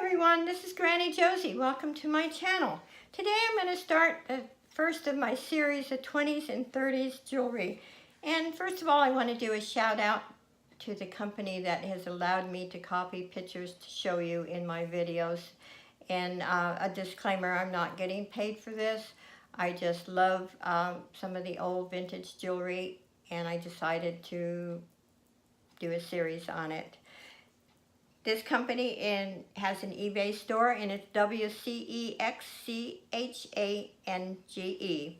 everyone, this is Granny Josie. Welcome to my channel. Today I'm going to start the first of my series of 20s and 30s jewelry. And first of all, I want to do a shout out to the company that has allowed me to copy pictures to show you in my videos. And a disclaimer, I'm not getting paid for this. I just love some of the old vintage jewelry, and I decided to do a series on it. This company has an eBay store, and it's WCEXCHANGE.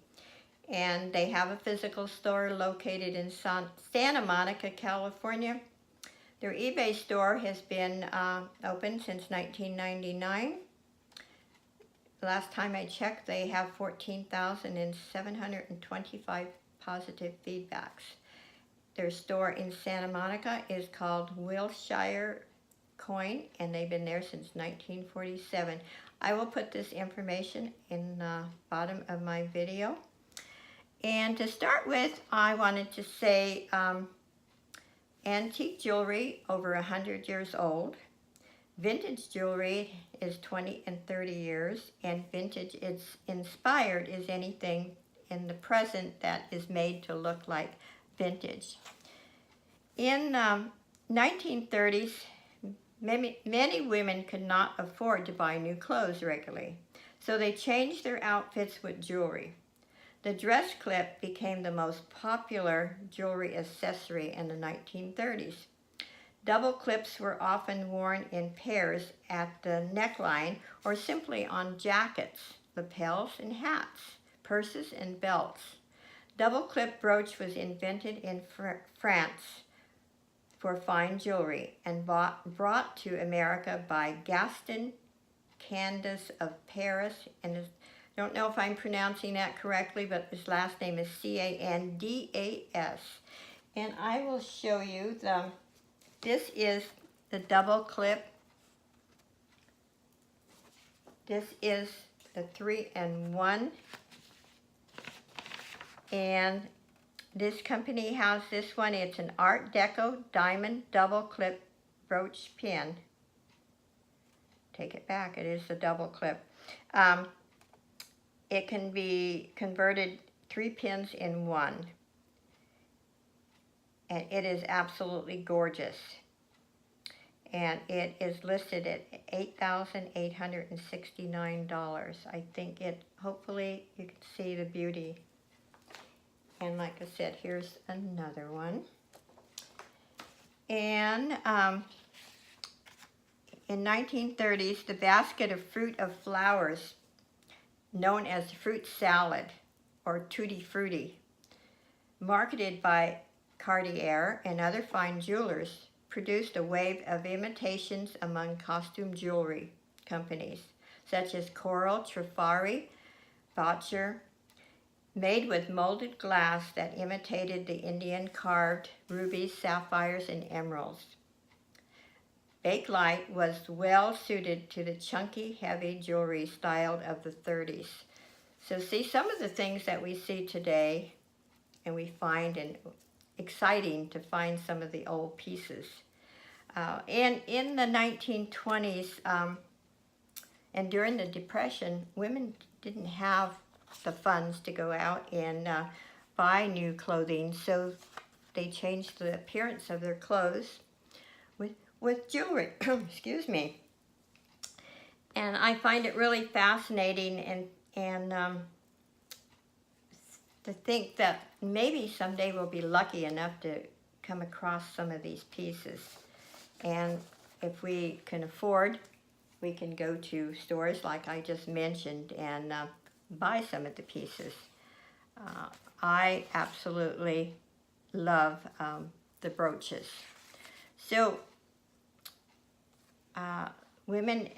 And they have a physical store located in Santa Monica, California. Their eBay store has been open since 1999. Last time I checked, they have 14,725 positive feedbacks. Their store in Santa Monica is called Wilshire, and they've been there since 1947. I will put this information in the bottom of my video. And to start with, I wanted to say antique jewelry over 100 years old. Vintage jewelry is 20 and 30 years, and vintage is inspired is anything in the present that is made to look like vintage. In 1930s, many women could not afford to buy new clothes regularly, so they changed their outfits with jewelry. The dress clip became the most popular jewelry accessory in the 1930s. Double clips were often worn in pairs at the neckline or simply on jackets, lapels, and hats, purses, and belts. Double clip brooch was invented in France for fine jewelry and brought to America by Gaston Candas of Paris. And I don't know if I'm pronouncing that correctly, but his last name is C-A-N-D-A-S. And I will show you this is the double clip. This is the 3-in-1. And this company has this one. It's an Art Deco diamond double clip brooch pin. Take it back, it is the double clip. It can be converted 3 pins in one. And it is absolutely gorgeous. And it is listed at $8,869. I think hopefully you can see the beauty. And like I said, here's another one. And in 1930s, the basket of fruit of flowers, known as fruit salad or tutti frutti, marketed by Cartier and other fine jewelers, produced a wave of imitations among costume jewelry companies, such as Coral, Trifari, Boucher, made with molded glass that imitated the Indian carved rubies, sapphires, and emeralds. Bakelite was well suited to the chunky, heavy jewelry style of the 30s. So see, some of the things that we see today, and we find exciting to find some of the old pieces. And in the 1920s, and during the Depression, women didn't have the funds to go out and buy new clothing, so they changed the appearance of their clothes with jewelry. Excuse me. And I find it really fascinating and to think that maybe someday we'll be lucky enough to come across some of these pieces. And if we can afford, we can go to stores like I just mentioned and buy some of the pieces. I absolutely love the brooches. So women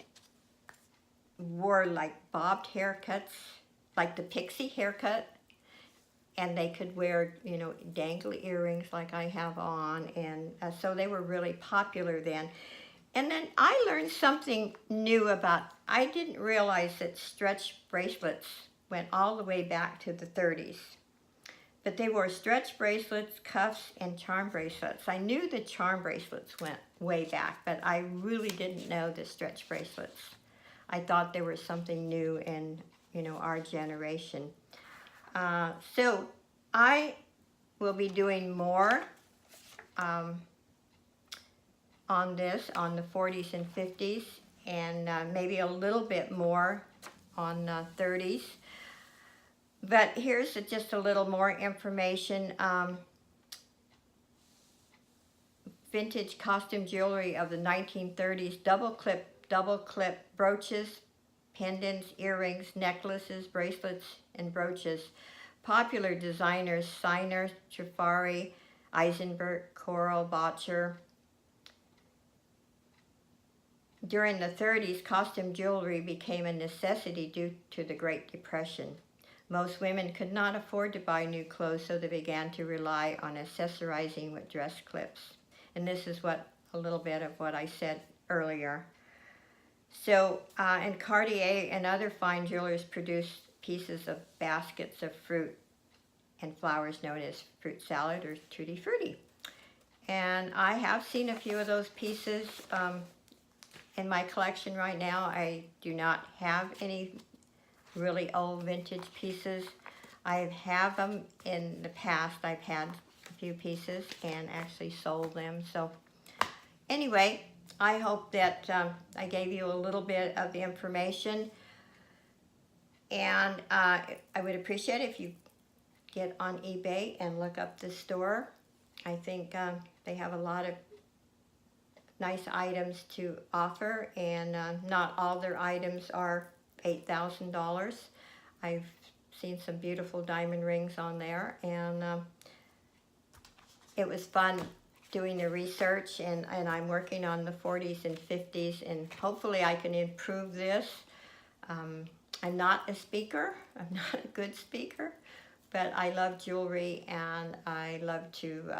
wore like bobbed haircuts, like the pixie haircut, and they could wear, dangly earrings like I have on, and so they were really popular then. And then I learned something new I didn't realize that stretch bracelets went all the way back to the 30s. But they wore stretch bracelets, cuffs, and charm bracelets. I knew the charm bracelets went way back, but I really didn't know the stretch bracelets. I thought they were something new in, you know, our generation. So I will be doing more on this, on the 40s and 50s, and maybe a little bit more on 30s. But here's just a little more information. Vintage costume jewelry of the 1930s, double clip brooches, pendants, earrings, necklaces, bracelets, and brooches. Popular designers: Steiner, Trifari, Eisenberg, Coral, Botcher. During the 30s, costume jewelry became a necessity due to the Great Depression. Most women could not afford to buy new clothes, so they began to rely on accessorizing with dress clips. And this is a little bit of what I said earlier. So, and Cartier and other fine jewelers produced pieces of baskets of fruit and flowers known as fruit salad or tutti frutti. And I have seen a few of those pieces in my collection right now. I do not have any really old vintage pieces. I have them in the past. I've had a few pieces and actually sold them. So anyway, I hope that I gave you a little bit of the information, and I would appreciate it if you get on eBay and look up the store. I think they have a lot of nice items to offer, and not all their items are $8,000. I've seen some beautiful diamond rings on there, and it was fun doing the research, and I'm working on the 40s and 50s, and hopefully I can improve this. I'm not a speaker. I'm not a good speaker, but I love jewelry, and I love to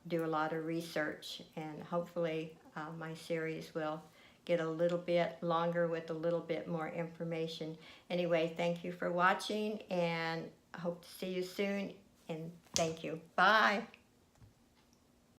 do a lot of research, and hopefully my series will get a little bit longer with a little bit more information. Anyway, thank you for watching, and I hope to see you soon, and thank you. Bye.